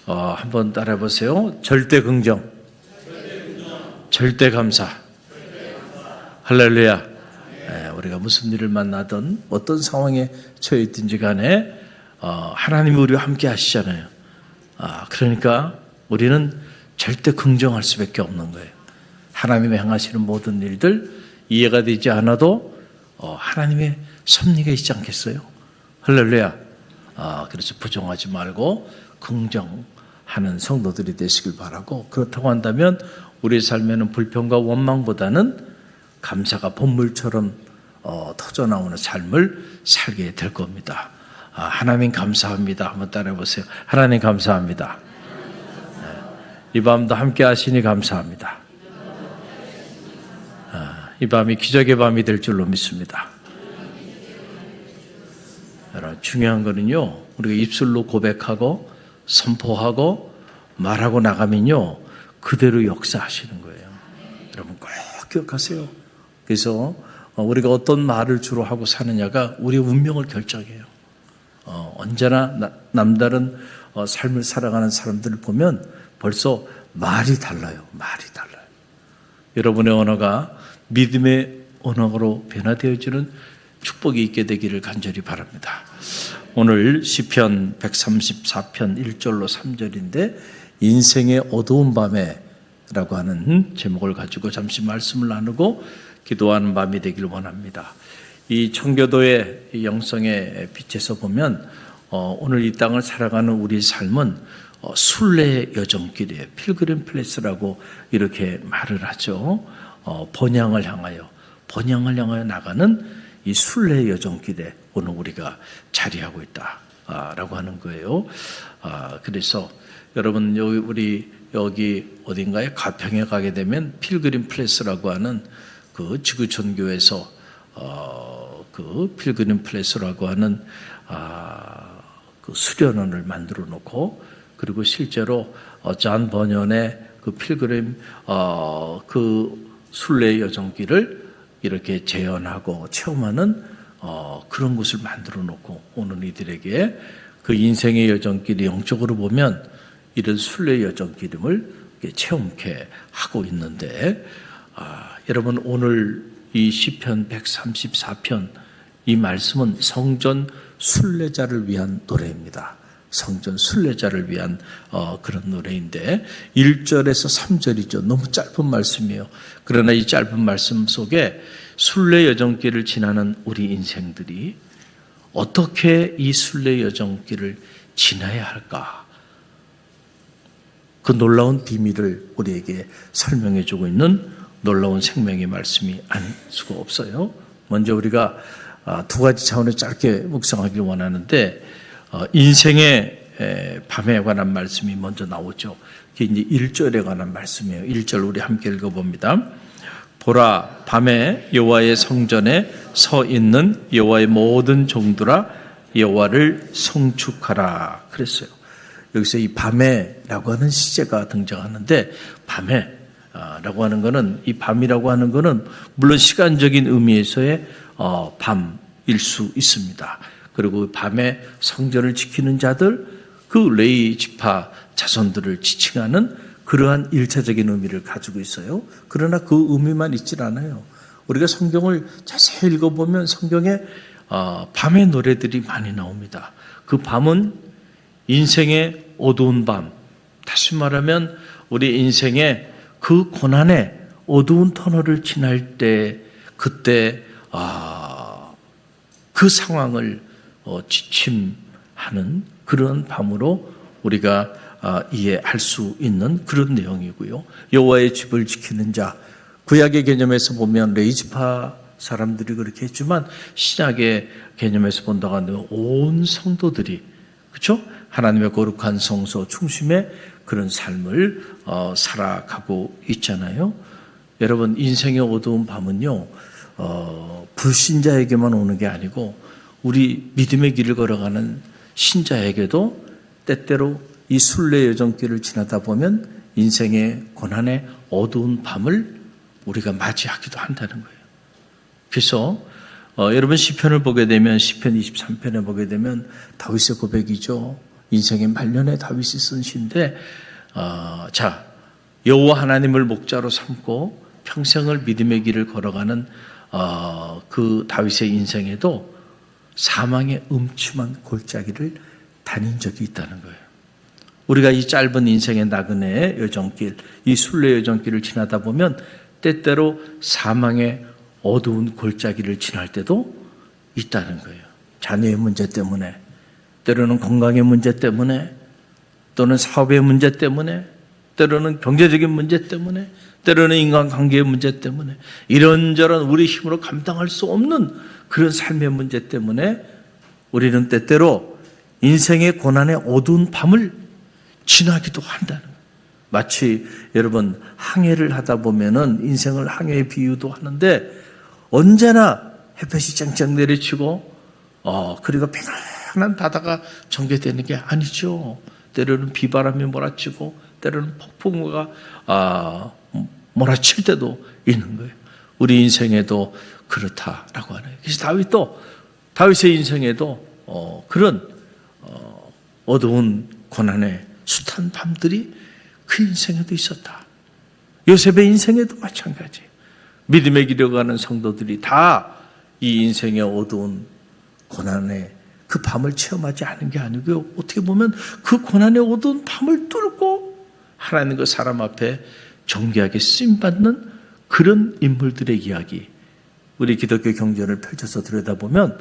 한번 따라해 보세요. 절대 긍정, 절대 감사. 할렐루야. 우리가 무슨 일을 만나든 어떤 상황에 처해 있든지 간에 하나님이 우리와 함께 하시잖아요. 그러니까 우리는 절대 긍정할 수밖에 없는 거예요. 하나님이 행하시는 모든 일들 이해가 되지 않아도 하나님의 섭리가 있지 않겠어요? 할렐루야. 그래서 부정하지 말고 긍정하는 성도들이 되시길 바라고, 그렇다고 한다면 우리의 삶에는 불평과 원망보다는 감사가 본물처럼 터져나오는 삶을 살게 될 겁니다. 하나님 감사합니다. 한번 따라해 보세요. 하나님 감사합니다. 이 밤도 함께 하시니 감사합니다. 이 밤이 기적의 밤이 될 줄로 믿습니다. 여러분, 중요한 거는요, 우리가 입술로 고백하고 선포하고 말하고 나가면요, 그대로 역사하시는 거예요. 여러분 꼭 기억하세요. 그래서 우리가 어떤 말을 주로 하고 사느냐가 우리의 운명을 결정해요. 언제나 남다른 삶을 살아가는 사람들을 보면 벌써 말이 달라요. 말이 달라요. 여러분의 언어가 믿음의 언어로 변화되어지는 축복이 있게 되기를 간절히 바랍니다. 오늘 시편 134편 1절로 3절인데 인생의 어두운 밤에 라고 하는 제목을 가지고 잠시 말씀을 나누고 기도하는 밤이 되기를 원합니다. 이 청교도의 영성의 빛에서 보면 오늘 이 땅을 살아가는 우리 삶은 순례의 여정길이에요. 필그림 플레이스라고 이렇게 말을 하죠. 번향을 향하여 나가는 이 순례의 여정길에 오늘 우리가 자리하고 있다라고 하는 거예요. 그래서 여러분 우리 여기 어딘가에 가평에 가게 되면 필그림 플레이스라고 하는 그 지구촌 교회에서 그 필그림 플레이스라고 하는 그 수련원을 만들어 놓고, 그리고 실제로 존 버년의 그 필그림 그 순례 여정길을 이렇게 재현하고 체험하는 그런 곳을 만들어 놓고 오는 이들에게 그 인생의 여정길이 영적으로 보면 이런 순례 여정길임을 체험케 하고 있는데, 여러분 오늘 이 시편 134편 이 말씀은 성전 순례자를 위한 노래입니다. 성전 순례자를 위한 그런 노래인데 1절에서 3절이죠. 너무 짧은 말씀이에요. 그러나 이 짧은 말씀 속에 순례 여정길을 지나는 우리 인생들이 어떻게 이 순례 여정길을 지나야 할까? 그 놀라운 비밀을 우리에게 설명해 주고 있는 놀라운 생명의 말씀이 아닐 수가 없어요. 먼저 우리가 두 가지 차원에서 짧게 묵상하기를 원하는데, 인생의 밤에 관한 말씀이 먼저 나오죠. 그게 이제 1절에 관한 말씀이에요. 1절 우리 함께 읽어봅니다. 보라, 밤에 여호와의 성전에 서 있는 여호와의 모든 종들아 여호와를 송축하라 그랬어요. 여기서 이 밤에라고 하는 시제가 등장하는데, 밤에라고 하는 것은, 이 밤이라고 하는 것은 물론 시간적인 의미에서의 밤일 수 있습니다. 그리고 밤에 성전을 지키는 자들, 그 레위 지파 자손들을 지칭하는 그러한 일차적인 의미를 가지고 있어요. 그러나 그 의미만 있질 않아요. 우리가 성경을 자세히 읽어보면 성경에 밤의 노래들이 많이 나옵니다. 그 밤은 인생의 어두운 밤, 다시 말하면 우리 인생의 그 고난의 어두운 터널을 지날 때, 그때 그 상황을 지침하는 그런 밤으로 우리가 이해할 수 있는 그런 내용이고요. 여호와의 집을 지키는 자, 구약의 개념에서 보면 레위지파 사람들이 그렇게 했지만 신약의 개념에서 본다고 한다면 온 성도들이, 그렇죠? 하나님의 거룩한 성소 중심의 그런 삶을 살아가고 있잖아요. 여러분, 인생의 어두운 밤은요, 불신자에게만 오는 게 아니고 우리 믿음의 길을 걸어가는 신자에게도 때때로 이 순례 여정길을 지나다 보면 인생의 고난의 어두운 밤을 우리가 맞이하기도 한다는 거예요. 그래서 여러분 시편을 보게 되면, 시편 23편에 보게 되면 다윗의 고백이죠. 인생의 말년에 다윗이 쓴 시인데, 자, 여호와 하나님을 목자로 삼고 평생을 믿음의 길을 걸어가는 그 다윗의 인생에도 사망의 음침한 골짜기를 다닌 적이 있다는 거예요. 우리가 이 짧은 인생의 나그네 여정길, 이 순례 여정길을 지나다 보면 때때로 사망의 어두운 골짜기를 지날 때도 있다는 거예요. 자녀의 문제 때문에, 때로는 건강의 문제 때문에, 또는 사업의 문제 때문에, 때로는 경제적인 문제 때문에, 때로는 인간관계의 문제 때문에, 이런저런 우리 힘으로 감당할 수 없는 그런 삶의 문제 때문에 우리는 때때로 인생의 고난의 어두운 밤을 지나기도 한다는 거예요. 마치 여러분 항해를 하다 보면은 인생을 항해에 비유도 하는데, 언제나 햇볕이 쨍쨍 내리치고 그리고 편안한 바다가 전개되는 게 아니죠. 때로는 비바람이 몰아치고 때로는 폭풍우가 몰아칠 때도 있는 거예요. 우리 인생에도 그렇다라고 하네요. 그래서 다윗의 인생에도 그런 어두운 고난의 숱한 밤들이 그 인생에도 있었다. 요셉의 인생에도 마찬가지. 믿음의 길을 가는 성도들이 다 이 인생의 어두운 고난의 그 밤을 체험하지 않은 게 아니고요. 어떻게 보면 그 고난의 어두운 밤을 뚫고 하나님과 사람 앞에 정결하게 쓰임받는 그런 인물들의 이야기, 우리 기독교 경전을 펼쳐서 들여다보면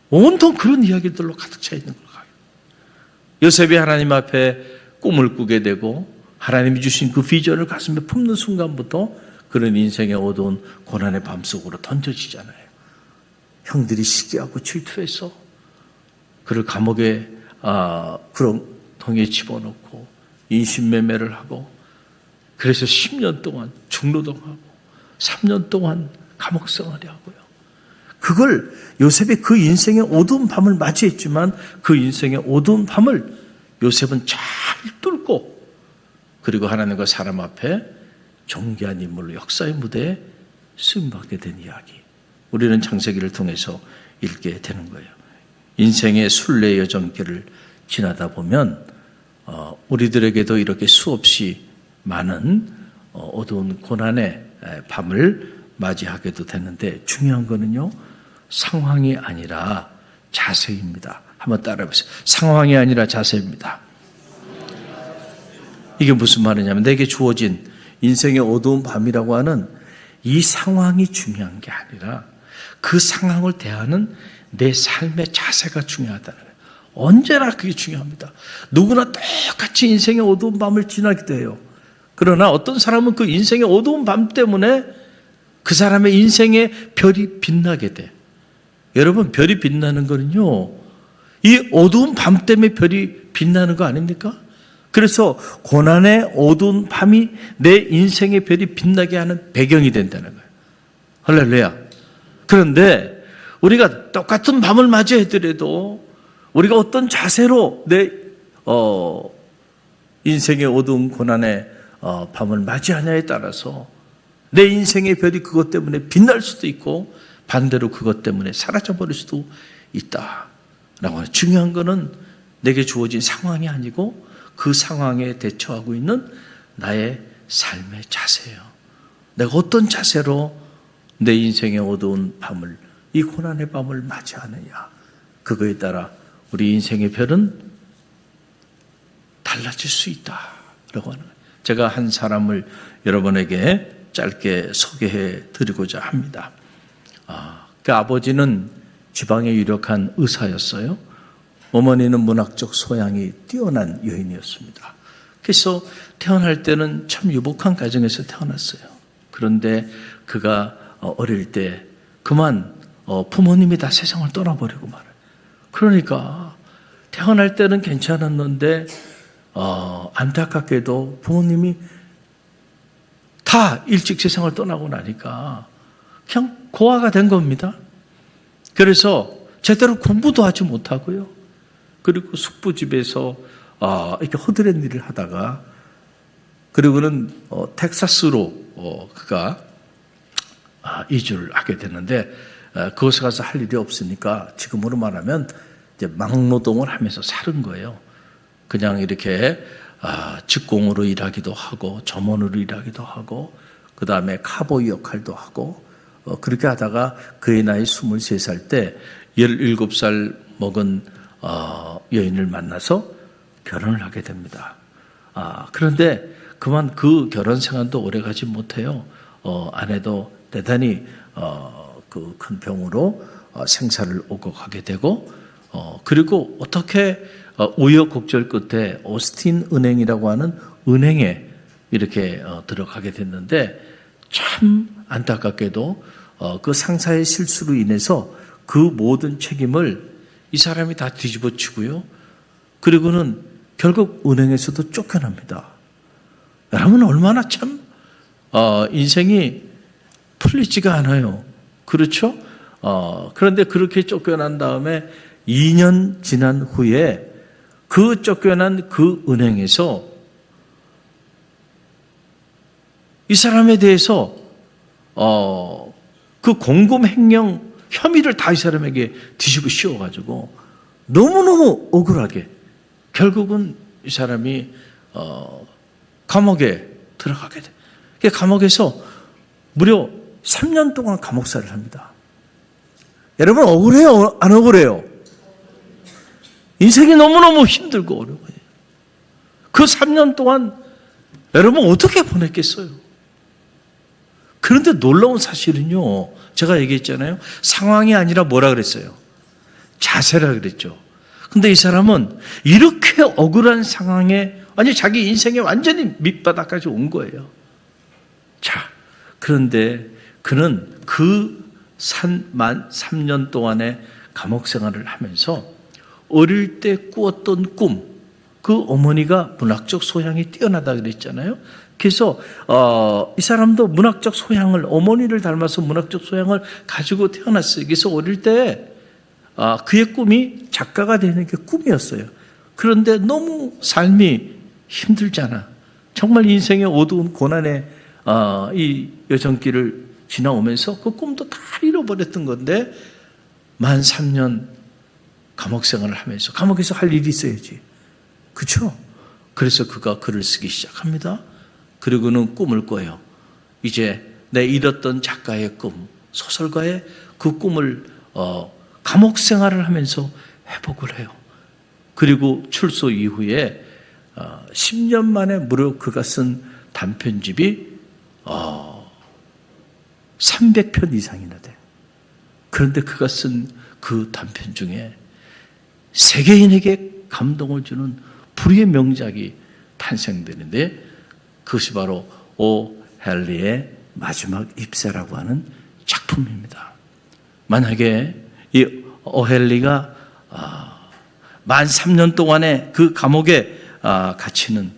온통 그런 이야기들로 가득 차 있는 걸 봐요. 요셉이 하나님 앞에 꿈을 꾸게 되고 하나님이 주신 그 비전을 가슴에 품는 순간부터 그런 인생의 어두운 고난의 밤 속으로 던져지잖아요. 형들이 시기하고 질투해서 그를 감옥에 구렁텅이에 집어넣고 인신매매를 하고, 그래서 10년 동안 중노동하고 3년 동안 감옥 생활을 하고요. 그걸 요셉이 그 인생의 어두운 밤을 맞이했지만 그 인생의 어두운 밤을 요셉은 잘 뚫고 그리고 하나님과 사람 앞에 존귀한 인물로 역사의 무대에 쓰임받게 된 이야기, 우리는 창세기를 통해서 읽게 되는 거예요. 인생의 순례 여정길을 지나다 보면 우리들에게도 이렇게 수없이 많은 어두운 고난의 밤을 맞이하게도 되는데, 중요한 거는요, 상황이 아니라 자세입니다. 한번 따라해보세요. 상황이 아니라 자세입니다. 이게 무슨 말이냐면, 내게 주어진 인생의 어두운 밤이라고 하는 이 상황이 중요한 게 아니라 그 상황을 대하는 내 삶의 자세가 중요하다는 거예요. 언제나 그게 중요합니다. 누구나 똑같이 인생의 어두운 밤을 지나기도 해요. 그러나 어떤 사람은 그 인생의 어두운 밤 때문에 그 사람의 인생의 별이 빛나게 돼. 여러분, 별이 빛나는 거는요, 이 어두운 밤 때문에 별이 빛나는 거 아닙니까? 그래서 고난의 어두운 밤이 내 인생의 별이 빛나게 하는 배경이 된다는 거예요. 할렐루야. 그런데 우리가 똑같은 밤을 맞이하더라도 우리가 어떤 자세로 내 인생의 어두운 고난의 밤을 맞이하냐에 따라서 내 인생의 별이 그것 때문에 빛날 수도 있고 반대로 그것 때문에 사라져버릴 수도 있다라고 하는, 중요한 거는 내게 주어진 상황이 아니고 그 상황에 대처하고 있는 나의 삶의 자세예요. 내가 어떤 자세로 내 인생의 어두운 밤을, 이 고난의 밤을 맞이하느냐, 그거에 따라 우리 인생의 별은 달라질 수 있다라고 하는 거예요. 제가 한 사람을 여러분에게 짧게 소개해 드리고자 합니다. 그 아버지는 지방에 유력한 의사였어요. 어머니는 문학적 소양이 뛰어난 여인이었습니다. 그래서 태어날 때는 참 유복한 가정에서 태어났어요. 그런데 그가 어릴 때 그만 부모님이 다 세상을 떠나버리고 말아요. 그러니까 태어날 때는 괜찮았는데 안타깝게도 부모님이 다 일찍 세상을 떠나고 나니까 그냥 고아가 된 겁니다. 그래서 제대로 공부도 하지 못하고요. 그리고 숙부집에서 이렇게 허드렛 일을 하다가, 그리고는 텍사스로 그가 이주를 하게 됐는데, 그곳에 가서 할 일이 없으니까 지금으로 말하면 이제 막노동을 하면서 사는 거예요. 그냥 이렇게 직공으로 일하기도 하고 점원으로 일하기도 하고 그 다음에 카보이 역할도 하고 그렇게 하다가 그의 나이 23살 때 17살 먹은 여인을 만나서 결혼을 하게 됩니다. 그런데 그만 그 결혼 생활도 오래가지 못해요. 아내도 대단히 그 큰 병으로 생사를 오고 가게 되고 그리고 어떻게 우여곡절 끝에 오스틴 은행이라고 하는 은행에 이렇게 들어가게 됐는데 참 안타깝게도 그 상사의 실수로 인해서 그 모든 책임을 이 사람이 다 뒤집어치고요. 그리고는 결국 은행에서도 쫓겨납니다. 여러분 얼마나 참 인생이 풀리지가 않아요. 그렇죠? 그런데 그렇게 쫓겨난 다음에 2년 지난 후에 그 쫓겨난 그 은행에서 이 사람에 대해서 그 공금 횡령 혐의를 다 이 사람에게 뒤집어 씌워가지고 너무너무 억울하게 결국은 이 사람이 감옥에 들어가게 돼. 감옥에서 무려 3년 동안 감옥살이를 합니다. 여러분 억울해요? 안 억울해요? 인생이 너무너무 힘들고 어려워요. 그 3년 동안 여러분 어떻게 보냈겠어요? 그런데 놀라운 사실은요, 제가 얘기했잖아요. 상황이 아니라 뭐라 그랬어요? 자세라 그랬죠. 근데 이 사람은 이렇게 억울한 상황에 아니 자기 인생에 완전히 밑바닥까지 온 거예요. 자, 그런데 그는 그 3년 동안의 감옥 생활을 하면서 어릴 때 꾸었던 꿈, 그 어머니가 문학적 소양이 뛰어나다 그랬잖아요. 그래서 이 사람도 문학적 소양을 어머니를 닮아서 문학적 소양을 가지고 태어났어요. 그래서 어릴 때 그의 꿈이 작가가 되는 게 꿈이었어요. 그런데 너무 삶이 힘들잖아. 정말 인생의 어두운 고난의 이 여정길을 지나오면서 그 꿈도 다 잃어버렸던 건데 만 3년 감옥 생활을 하면서 감옥에서 할 일이 있어야지. 그렇죠? 그래서 그가 글을 쓰기 시작합니다. 그리고는 꿈을 꿔요. 이제 내 잃었던 작가의 꿈, 소설가의 그 꿈을 감옥 생활을 하면서 회복을 해요. 그리고 출소 이후에 10년 만에 무려 그가 쓴 단편집이 300편 이상이나 돼요. 그런데 그가 쓴 그 단편 중에 세계인에게 감동을 주는 불의의 명작이 탄생되는데 그것이 바로 오 헨리의 마지막 입새라고 하는 작품입니다. 만약에 이 오 헨리가 만 3년 동안의 그 감옥에 갇히는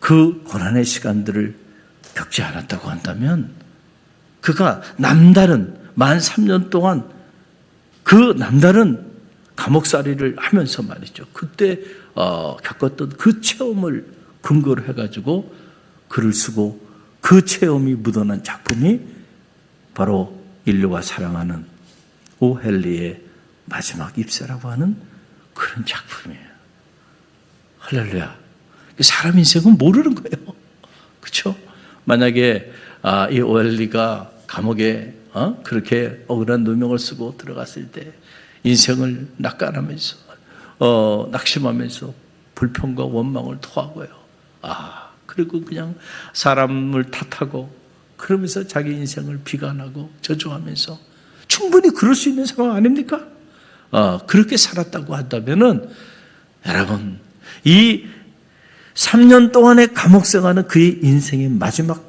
그 고난의 시간들을 겪지 않았다고 한다면 그가 남다른 만 3년 동안 그 남다른 감옥살이를 하면서 말이죠. 그때 겪었던 그 체험을 근거로 해가지고 글을 쓰고 그 체험이 묻어난 작품이 바로 인류가 사랑하는 오 헨리의 마지막 입새라고 하는 그런 작품이에요. 할렐루야. 사람 인생은 모르는 거예요. 그렇죠? 만약에 이 오 헨리가 감옥에 그렇게 억울한 누명을 쓰고 들어갔을 때 인생을 낙관하면서 낙심하면서 불평과 원망을 토하고요. 그리고 그냥 사람을 탓하고 그러면서 자기 인생을 비관하고 저주하면서 충분히 그럴 수 있는 상황 아닙니까? 그렇게 살았다고 한다면은 여러분 이 3년 동안의 감옥 생활은 그의 인생의 마지막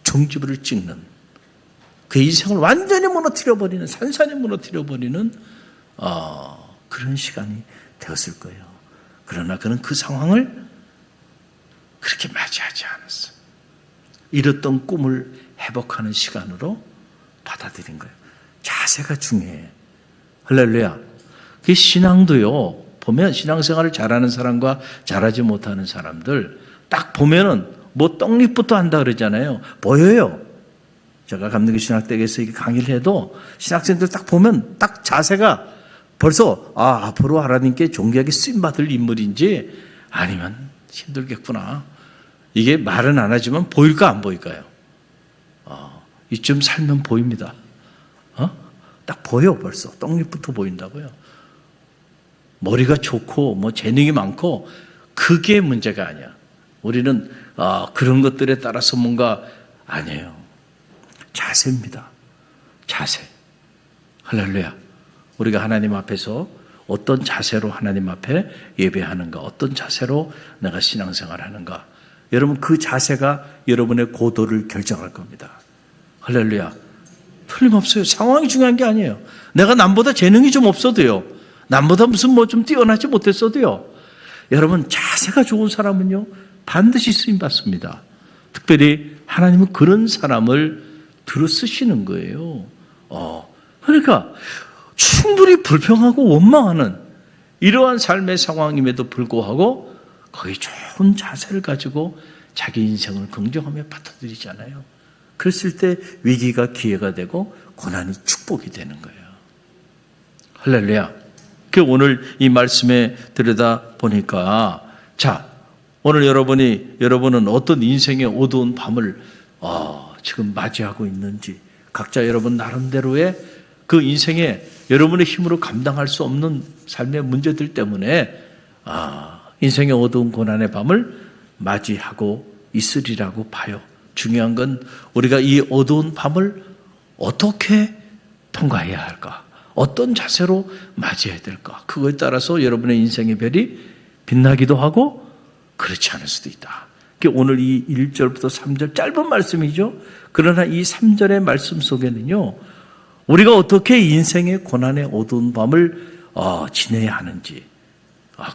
종지부를 찍는 그의 인생을 완전히 무너뜨려버리는 산산히 무너뜨려버리는 그런 시간이 되었을 거예요. 그러나 그는 그 상황을 그렇게 맞이하지 않았어요. 잃었던 꿈을 회복하는 시간으로 받아들인 거예요. 자세가 중요해요. 할렐루야. 그 신앙도요. 보면 신앙생활을 잘하는 사람과 잘하지 못하는 사람들 딱 보면은 뭐 떡잎부터 한다 그러잖아요. 보여요. 제가 감리교 신학대학에서 이렇게 강의를 해도 신학생들 딱 보면 딱 자세가 벌써 앞으로 하나님께 존귀하게 쓰임받을 인물인지 아니면 힘들겠구나. 이게 말은 안 하지만 보일까 안 보일까요? 이쯤 살면 보입니다. 딱 보여. 벌써 떡잎부터 보인다고요. 머리가 좋고 뭐 재능이 많고 그게 문제가 아니야. 우리는 그런 것들에 따라서 뭔가 아니에요. 자세입니다. 자세. 할렐루야. 우리가 하나님 앞에서 어떤 자세로 하나님 앞에 예배하는가, 어떤 자세로 내가 신앙생활하는가. 여러분 그 자세가 여러분의 고도를 결정할 겁니다. 할렐루야. 틀림없어요. 상황이 중요한 게 아니에요. 내가 남보다 재능이 좀 없어도요, 남보다 무슨 뭐 좀 뛰어나지 못했어도요, 여러분 자세가 좋은 사람은요 반드시 쓰임받습니다. 특별히 하나님은 그런 사람을 들어 쓰시는 거예요. 그러니까 충분히 불평하고 원망하는 이러한 삶의 상황임에도 불구하고 거기 좋은 자세를 가지고 자기 인생을 긍정하며 받아들이잖아요. 그랬을 때 위기가 기회가 되고 고난이 축복이 되는 거예요. 할렐루야. 오늘 이 말씀에 들여다 보니까, 자, 오늘 여러분은 어떤 인생의 어두운 밤을 지금 맞이하고 있는지, 각자 여러분 나름대로의 그 인생에 여러분의 힘으로 감당할 수 없는 삶의 문제들 때문에 인생의 어두운 고난의 밤을 맞이하고 있으리라고 봐요. 중요한 건 우리가 이 어두운 밤을 어떻게 통과해야 할까? 어떤 자세로 맞이해야 될까? 그거에 따라서 여러분의 인생의 별이 빛나기도 하고 그렇지 않을 수도 있다. 오늘 이 1절부터 3절 짧은 말씀이죠. 그러나 이 3절의 말씀 속에는요, 우리가 어떻게 인생의 고난의 어두운 밤을 지내야 하는지,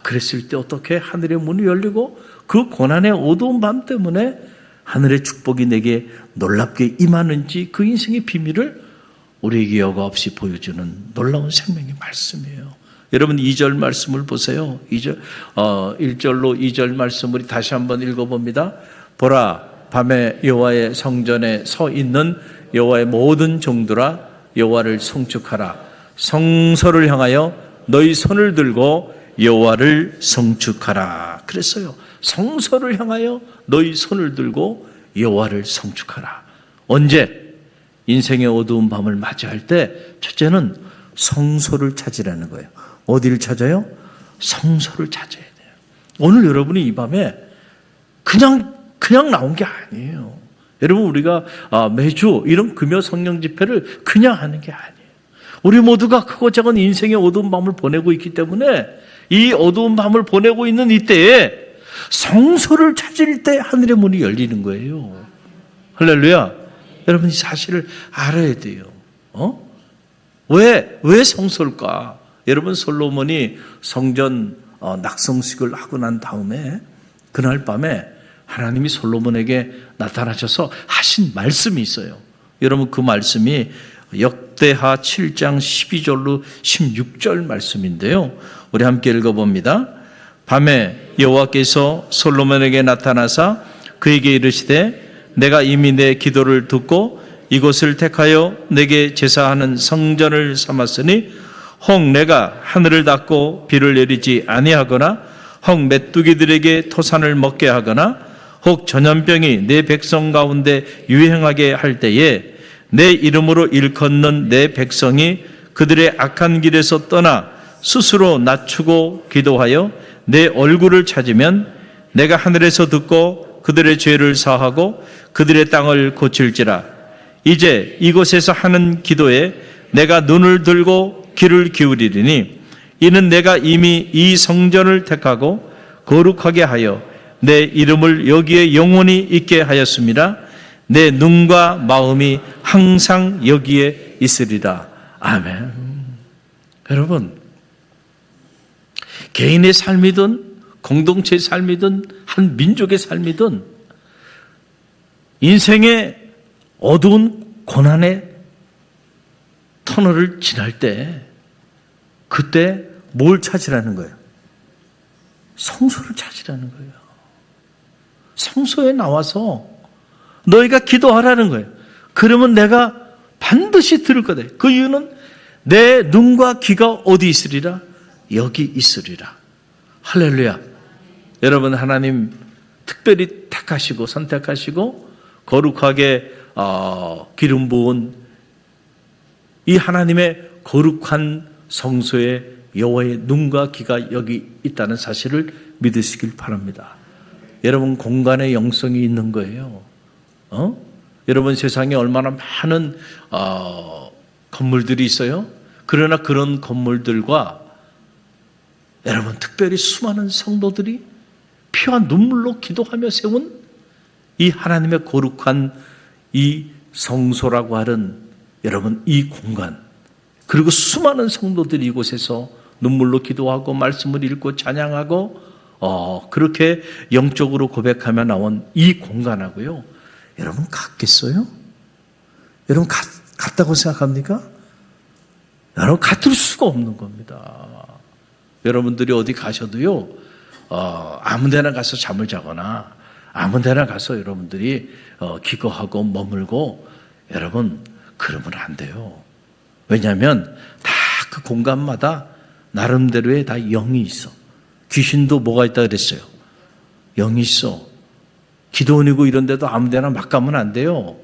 그랬을 때 어떻게 하늘의 문이 열리고 그 고난의 어두운 밤 때문에 하늘의 축복이 내게 놀랍게 임하는지, 그 인생의 비밀을 우리에게 여과 없이 보여주는 놀라운 생명의 말씀이에요. 여러분 2절 말씀을 보세요. 1절로 2절 말씀 우리 다시 한번 읽어봅니다. 보라, 밤에 여호와의 성전에 서 있는 여호와의 모든 종들아, 여호와를 송축하라. 성소를 향하여 너희 손을 들고 여호와를 송축하라. 그랬어요. 성소를 향하여 너희 손을 들고 여호와를 송축하라. 언제? 인생의 어두운 밤을 맞이할 때 첫째는 성소를 찾으라는 거예요. 어디를 찾아요? 성소를 찾아야 돼요. 오늘 여러분이 이 밤에 그냥 나온 게 아니에요. 여러분 우리가 매주 이런 금요 성령 집회를 그냥 하는 게 아니에요. 우리 모두가 크고 작은 인생의 어두운 밤을 보내고 있기 때문에 이 어두운 밤을 보내고 있는 이때에 성소를 찾을 때 하늘의 문이 열리는 거예요. 할렐루야. 여러분 이 사실을 알아야 돼요. 왜 성소일까? 여러분 솔로몬이 성전 낙성식을 하고 난 다음에 그날 밤에 하나님이 솔로몬에게 나타나셔서 하신 말씀이 있어요. 여러분 그 말씀이 역대하 7장 12절로 16절 말씀인데요. 우리 함께 읽어봅니다. 밤에 여호와께서 솔로몬에게 나타나사 그에게 이르시되 내가 이미 내 기도를 듣고 이곳을 택하여 내게 제사하는 성전을 삼았으니 혹 내가 하늘을 닫고 비를 내리지 아니하거나 혹 메뚜기들에게 토산을 먹게 하거나 혹 전염병이 내 백성 가운데 유행하게 할 때에 내 이름으로 일컫는 내 백성이 그들의 악한 길에서 떠나 스스로 낮추고 기도하여 내 얼굴을 찾으면 내가 하늘에서 듣고 그들의 죄를 사하고 그들의 땅을 고칠지라. 이제 이곳에서 하는 기도에 내가 눈을 들고 귀를 기울이리니 이는 내가 이미 이 성전을 택하고 거룩하게 하여 내 이름을 여기에 영원히 있게 하였습니다. 내 눈과 마음이 항상 여기에 있으리라. 아멘. 여러분, 개인의 삶이든 공동체의 삶이든 한 민족의 삶이든 인생의 어두운 고난의 터널을 지날 때 그때 뭘 찾으라는 거예요? 성소를 찾으라는 거예요. 성소에 나와서 너희가 기도하라는 거예요. 그러면 내가 반드시 들을 거다. 그 이유는 내 눈과 귀가 어디 있으리라? 여기 있으리라. 할렐루야. 여러분, 하나님 특별히 택하시고 선택하시고 거룩하게 기름 부은 이 하나님의 거룩한 성소에 여호와의 눈과 귀가 여기 있다는 사실을 믿으시길 바랍니다. 여러분, 공간의 영성이 있는 거예요. 여러분, 세상에 얼마나 많은 건물들이 있어요. 그러나 그런 건물들과 여러분, 특별히 수많은 성도들이 피와 눈물로 기도하며 세운 이 하나님의 거룩한 이 성소라고 하는 여러분, 이 공간, 그리고 수많은 성도들이 이곳에서 눈물로 기도하고 말씀을 읽고 찬양하고 그렇게 영적으로 고백하며 나온 이 공간하고요, 여러분 같겠어요? 여러분 같다고 생각합니까? 여러분 같을 수가 없는 겁니다. 여러분들이 어디 가셔도요, 아무 데나 가서 잠을 자거나 아무 데나 가서 여러분들이 기거하고 머물고 여러분 그러면 안 돼요. 왜냐하면 다 그 공간마다 나름대로의 다 영이 있어. 귀신도 뭐가 있다 그랬어요? 영이 있어. 기도원이고 이런 데도 아무 데나 막 가면 안 돼요.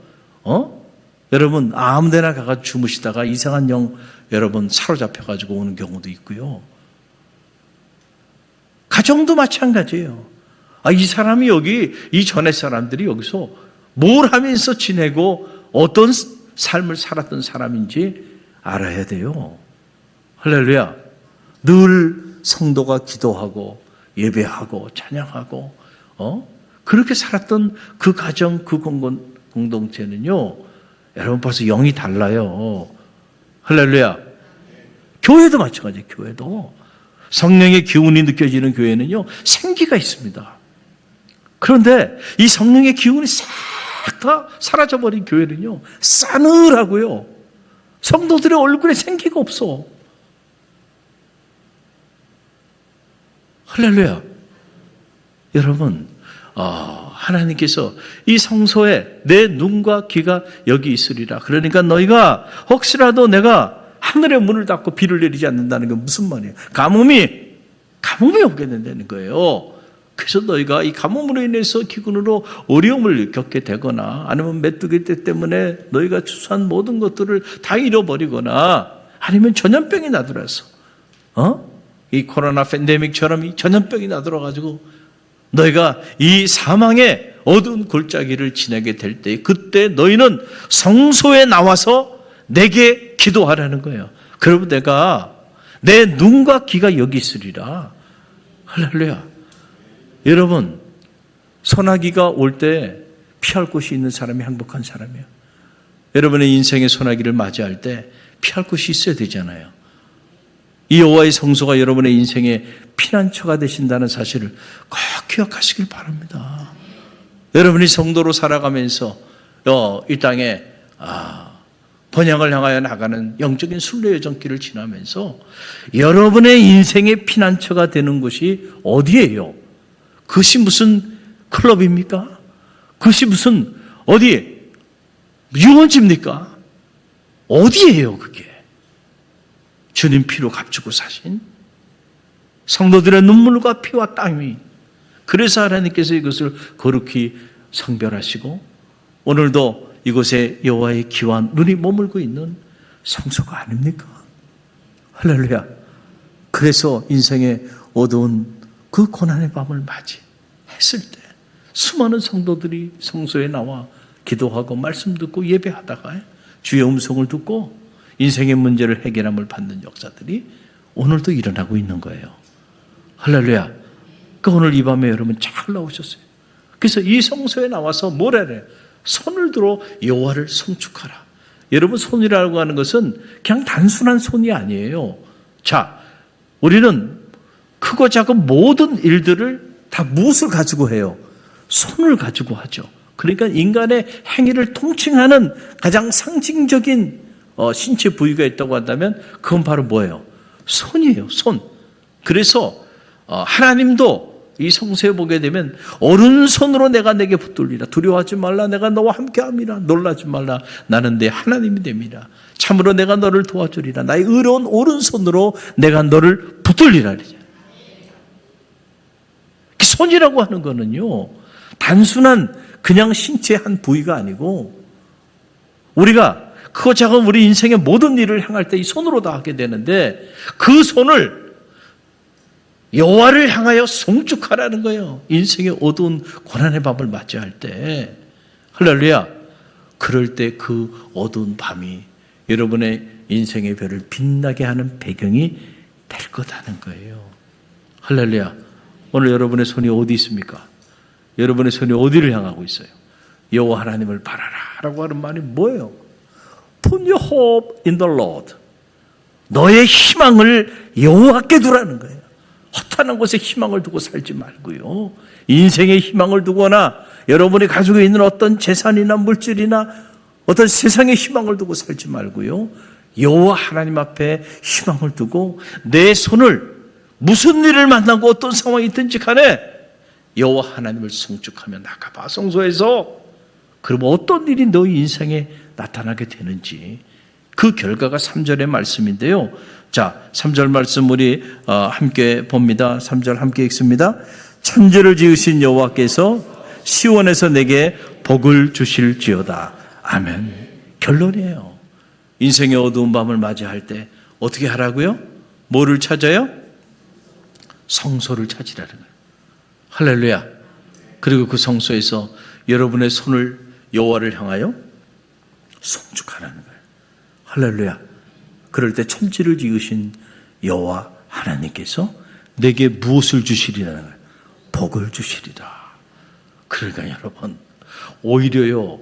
여러분 아무 데나 가서 주무시다가 이상한 영 여러분 사로잡혀가지고 오는 경우도 있고요. 가정도 마찬가지예요. 이 사람이 여기, 이 전에 사람들이 여기서 뭘 하면서 지내고 어떤 삶을 살았던 사람인지 알아야 돼요. 할렐루야. 늘 성도가 기도하고 예배하고 찬양하고 그렇게 살았던 그 가정, 그 공동체는요, 여러분 벌써 영이 달라요. 할렐루야. 교회도 마찬가지예요. 교회도 성령의 기운이 느껴지는 교회는요, 생기가 있습니다. 그런데 이 성령의 기운이 싹 다 사라져버린 교회는요, 싸늘하고요, 성도들의 얼굴에 생기가 없어. 할렐루야. 여러분, 하나님께서 이 성소에 내 눈과 귀가 여기 있으리라. 그러니까 너희가 혹시라도 내가 하늘의 문을 닫고 비를 내리지 않는다는 게 무슨 말이에요? 가뭄이 오게 된다는 거예요. 그래서 너희가 이 가뭄으로 인해서 기근으로 어려움을 겪게 되거나 아니면 메뚜기 떼 때문에 너희가 추수한 모든 것들을 다 잃어버리거나 아니면 전염병이 나들어서 이 코로나 팬데믹처럼 이 전염병이 나들어가지고 너희가 이 사망의 어두운 골짜기를 지나게 될 때, 그때 너희는 성소에 나와서 내게 기도하라는 거예요. 그러면 내가 내 눈과 귀가 여기 있으리라. 할렐루야. 여러분, 소나기가 올 때 피할 곳이 있는 사람이 행복한 사람이에요. 여러분의 인생의 소나기를 맞이할 때 피할 곳이 있어야 되잖아요. 이 여호와의 성소가 여러분의 인생의 피난처가 되신다는 사실을 꼭 기억하시길 바랍니다. 여러분이 성도로 살아가면서 이 땅에 번영을 향하여 나가는 영적인 순례 여정길을 지나면서 여러분의 인생의 피난처가 되는 곳이 어디예요? 그것이 무슨 클럽입니까? 그것이 무슨 어디 유원지입니까? 어디예요 그게? 주님 피로 값주고 사신 성도들의 눈물과 피와 땀이, 그래서 하나님께서 이것을 거룩히 성별하시고 오늘도 이곳에 여호와의 귀와 눈이 머물고 있는 성소가 아닙니까? 할렐루야. 그래서 인생의 어두운 그 고난의 밤을 맞이했을 때 수많은 성도들이 성소에 나와 기도하고 말씀 듣고 예배하다가 주의 음성을 듣고 인생의 문제를 해결함을 받는 역사들이 오늘도 일어나고 있는 거예요. 할렐루야. 그러니까 오늘 이 밤에 여러분 잘 나오셨어요. 그래서 이 성소에 나와서 뭐라 해요? 손을 들어 여호와를 송축하라. 여러분, 손이라고 하는 것은 그냥 단순한 손이 아니에요. 자, 우리는 크고 작은 모든 일들을 다 무엇을 가지고 해요? 손을 가지고 하죠. 그러니까 인간의 행위를 통칭하는 가장 상징적인 신체 부위가 있다고 한다면 그건 바로 뭐예요? 손이에요. 손. 그래서 하나님도 이 성서에 보게 되면 오른손으로 내가 내게 붙들리라. 두려워하지 말라. 내가 너와 함께함이라. 놀라지 말라. 나는 내 하나님이 됨이라. 참으로 내가 너를 도와주리라. 나의 의로운 오른손으로 내가 너를 붙들리라. 손이라고 하는 거는요, 단순한 그냥 신체의 한 부위가 아니고 우리가 크고 작은 우리 인생의 모든 일을 행할 때 이 손으로 다 하게 되는데 그 손을 여호와를 향하여 송축하라는 거예요. 인생의 어두운 고난의 밤을 맞이할 때, 할렐루야. 그럴 때 그 어두운 밤이 여러분의 인생의 별을 빛나게 하는 배경이 될 거다는 거예요. 할렐루야. 오늘 여러분의 손이 어디 있습니까? 여러분의 손이 어디를 향하고 있어요? 여호와 하나님을 바라라라고 하는 말이 뭐예요? Put your hope in the Lord. 너의 희망을 여호와께 두라는 거예요. 허탄한 곳에 희망을 두고 살지 말고요. 인생의 희망을 두거나 여러분이 가지고 있는 어떤 재산이나 물질이나 어떤 세상의 희망을 두고 살지 말고요. 여호와 하나님 앞에 희망을 두고 내 손을 무슨 일을 만나고 어떤 상황이 있든지 간에 여호와 하나님을 송축하며 나가봐. 성소에서 그럼 어떤 일이 너희 인생에 나타나게 되는지 그 결과가 3절의 말씀인데요. 자, 3절 말씀 우리 함께 봅니다. 3절 함께 읽습니다. 천지를 지으신 여호와께서 시온에서 내게 복을 주실지어다. 아멘. 결론이에요. 인생의 어두운 밤을 맞이할 때 어떻게 하라고요? 뭐를 찾아요? 성소를 찾으라는 거예요. 할렐루야. 그리고 그 성소에서 여러분의 손을 여호와를 향하여 송축하라는 거예요. 할렐루야. 그럴 때 천지를 지으신 여호와 하나님께서 내게 무엇을 주시리라는 거예요? 복을 주시리라. 그러니까 여러분, 오히려요,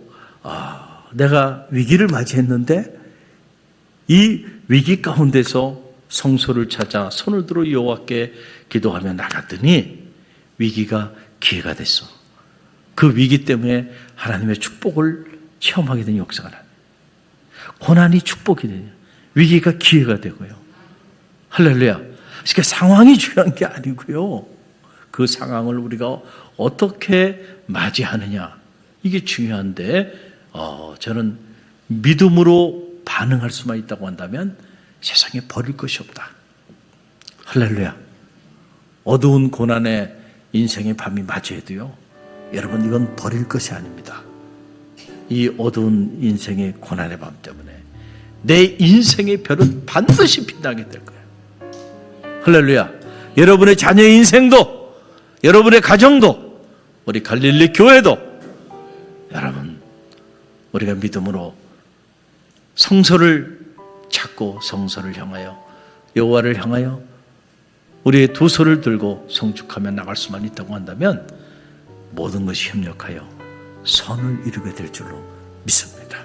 내가 위기를 맞이했는데 이 위기 가운데서 성소를 찾아 손을 들어 여호와께 기도하며 나갔더니 위기가 기회가 됐어. 그 위기 때문에 하나님의 축복을 체험하게 된 역사가 나요. 고난이 축복이 되요. 위기가 기회가 되고요. 할렐루야. 그러니까 상황이 중요한 게 아니고요. 그 상황을 우리가 어떻게 맞이하느냐, 이게 중요한데 저는 믿음으로 반응할 수만 있다고 한다면 세상에 버릴 것이 없다. 할렐루야. 어두운 고난의 인생의 밤이 맞이해도요, 여러분, 이건 버릴 것이 아닙니다. 이 어두운 인생의 고난의 밤 때문에 내 인생의 별은 반드시 빛나게 될 거예요. 할렐루야. 여러분의 자녀의 인생도, 여러분의 가정도, 우리 갈릴리 교회도, 여러분, 우리가 믿음으로 성소를 찾고 성소를 향하여, 여호와를 향하여 우리의 두 손을 들고 송축하며 나갈 수만 있다고 한다면 모든 것이 협력하여 선을 이루게 될 줄로 믿습니다.